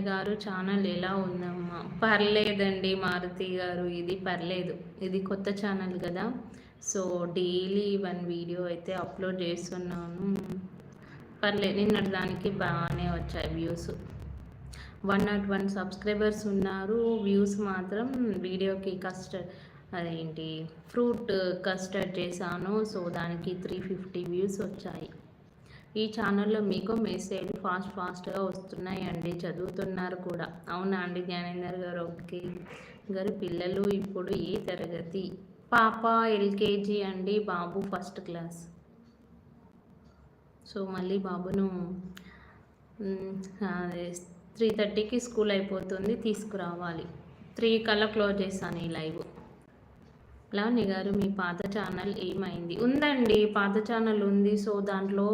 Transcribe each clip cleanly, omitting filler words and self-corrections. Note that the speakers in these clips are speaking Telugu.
గారు ఛానల్ ఎలా ఉందమ్మా? పర్లేదండి మారుతి గారు, ఇది పర్లేదు. ఇది కొత్త ఛానల్ కదా, సో డైలీ 1 వీడియో అయితే అప్లోడ్ చేస్తున్నాను. పర్లేదు, నిన్నటి దానికి బాగానే వచ్చాయి వ్యూస్. 101 సబ్స్క్రైబర్స్ ఉన్నారు. వ్యూస్ మాత్రం వీడియోకి అదేంటి ఫ్రూట్ కస్టర్డ్ చేశాను, సో దానికి 350 వ్యూస్ వచ్చాయి. ఈ ఛానల్లో మీకు మెసేజ్ ఫాస్ట్గా వస్తున్నాయండి, చదువుతున్నారు కూడా. అవునా అండి జ్ఞానేందర్ గారు? ఓకే గారు. పిల్లలు ఇప్పుడు ఏ తరగతి? పాప ఎల్కేజీ అండి, బాబు ఫస్ట్ క్లాస్. సో మళ్ళీ బాబును 3:30కి స్కూల్ అయిపోతుంది, తీసుకురావాలి. 3 కల్లా క్లోజ్ చేస్తాను ఈ లైవ్. లావణ్య గారు, మీ పాత ఛానల్ ఏమైంది? ఉందండి, పాత ఛానల్ ఉంది. సో దాంట్లో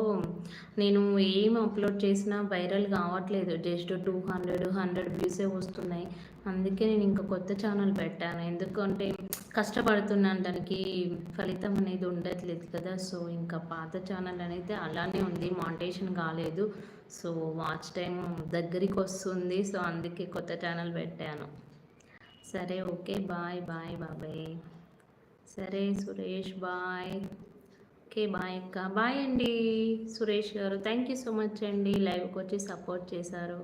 నేను ఏం అప్లోడ్ చేసినా వైరల్ కావట్లేదు. జస్ట్ 100 వ్యూసే వస్తున్నాయి. అందుకే నేను ఇంకా కొత్త ఛానల్ పెట్టాను. ఎందుకంటే కష్టపడుతున్నాను, దానికి ఫలితం అనేది ఉండట్లేదు కదా. సో ఇంకా పాత ఛానల్ అనేది అలానే ఉంది, మానిటైజేషన్ కాలేదు. సో వాచ్ టైం దగ్గరికి వస్తుంది. సో అందుకే కొత్త ఛానల్ పెట్టాను. సరే, ఓకే, బాయ్ బాబాయ్. సరే సురేష్, బాయ్. ఓకే, బాయ్ అక్క. బాయ్ అండి సురేష్ గారు. థ్యాంక్ యూ సో మచ్ అండి, లైవ్కి వచ్చి సపోర్ట్ చేశారు.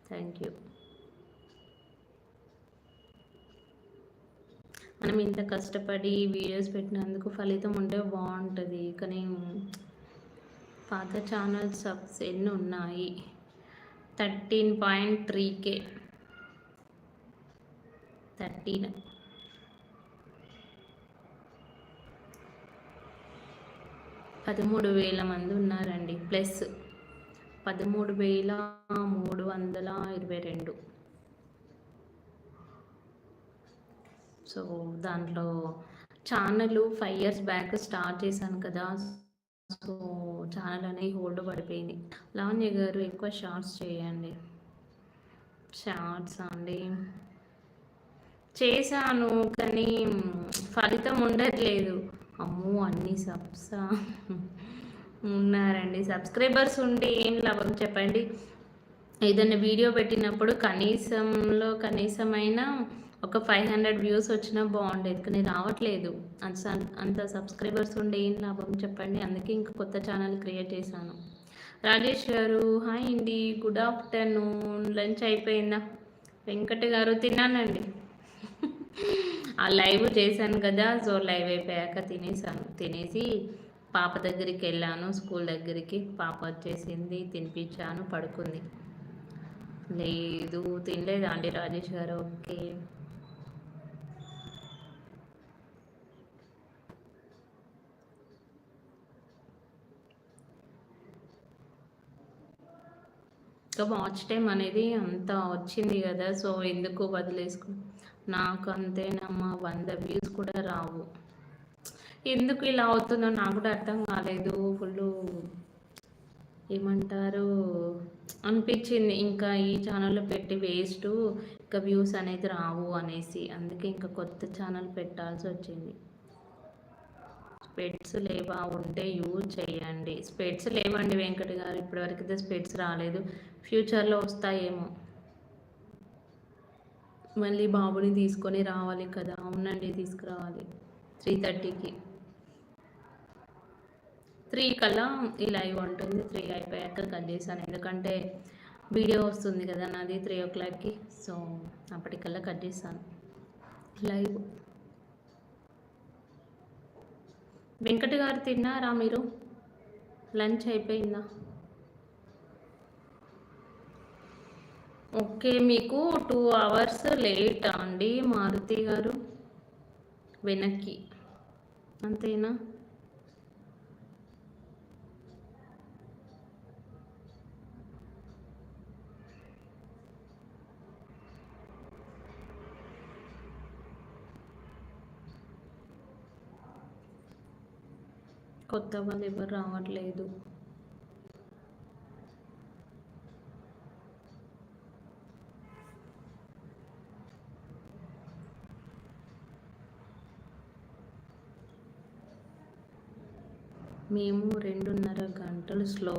Thank you. మనం ఇంత కష్టపడి వీడియోస్ పెట్టినందుకు ఫలితం ఉంటే బాగుంటుంది. కానీ పాత ఛానల్ సబ్స్ ఎన్ని ఉన్నాయి? 13.3K. 13. 13,000 మంది ఉన్నారండి, ప్లస్ 13,322. సో దాంట్లో ఛానల్ 5 years బ్యాక్ స్టార్ట్ చేశాను కదా, సో ఛానల్ అనేది హోల్డ్ పడిపోయింది. లావణ్య గారు, ఎక్కువ షార్ట్స్ చేయండి. షార్ట్స్ అండి చేశాను, కానీ ఫలితం ఉండట్లేదు. అమ్మో, అన్ని సబ్సా ఉన్నారండి. సబ్స్క్రైబర్స్ ఉండి ఏం లాభం చెప్పండి? ఏదైనా వీడియో పెట్టినప్పుడు కనీసమైనా ఒక 500 వ్యూస్ వచ్చినా బాగుండేది, కానీ రావట్లేదు. అంత సబ్స్క్రైబర్స్ ఉండి ఏం లాభం చెప్పండి? అందుకే ఇంకా కొత్త ఛానల్ క్రియేట్ చేశాను. రాజేష్ గారు, హాయ్ అండి, గుడ్ ఆఫ్టర్నూన్. లంచ్ అయిపోయిందా? వెంకట గారు, తిన్నానండి. ఆ లైవ్ చేశాను కదా, సో లైవ్ అయిపోయాక తినేసి పాప దగ్గరికి వెళ్ళాను, స్కూల్ దగ్గరికి. పాప వచ్చేసింది, తినిపించాను, పడుకుంది. లేదు, తినలేదు అండి రాజేష్ గారు. ఓకే, ఇంకా వాచ్ టైం అనేది అంత వచ్చింది కదా, సో ఎందుకు వదిలేసుకుని. నాకు అంతేనమ్మా, 100 వ్యూస్ కూడా రావు. ఎందుకు ఇలా అవుతుందో నాకు కూడా అర్థం కాలేదు. ఫుల్ ఏమంటారు అనిపించింది, ఇంకా ఈ ఛానల్లో పెట్టి వేస్ట్, ఇంకా వ్యూస్ అనేది రావు అనేసి. అందుకే ఇంకా కొత్త ఛానల్ పెట్టాల్సి వచ్చింది. స్పెట్స్ లేవా? ఉంటే యూజ్ చేయండి. స్పెట్స్ లేవండి వెంకట గారు, ఇప్పటివరకు అయితే స్పెట్స్ రాలేదు. ఫ్యూచర్లో వస్తాయేమో. మళ్ళీ బాబుని తీసుకొని రావాలి కదా. అవునండి, తీసుకురావాలి. 3:30కి 3 కల్లా ఈ లైవ్ ఉంటుంది. 3 అయిపోయాక కట్ చేశాను, ఎందుకంటే వీడియో వస్తుంది కదా నాది 3 o'clockకి. సో అప్పటికల్లా కట్ చేశాను లైవ్. వెంకట గారు, తిన్నారా మీరు? లంచ్ అయిపోయిందా? ఓకే, మీకు 2 hours లేట్ అండి మారుతి గారు, వెనక్కి, అంతేనా? కొత్త వాళ్ళు ఎవరు రావట్లేదు. మేము 2.5 గంటలు స్లో.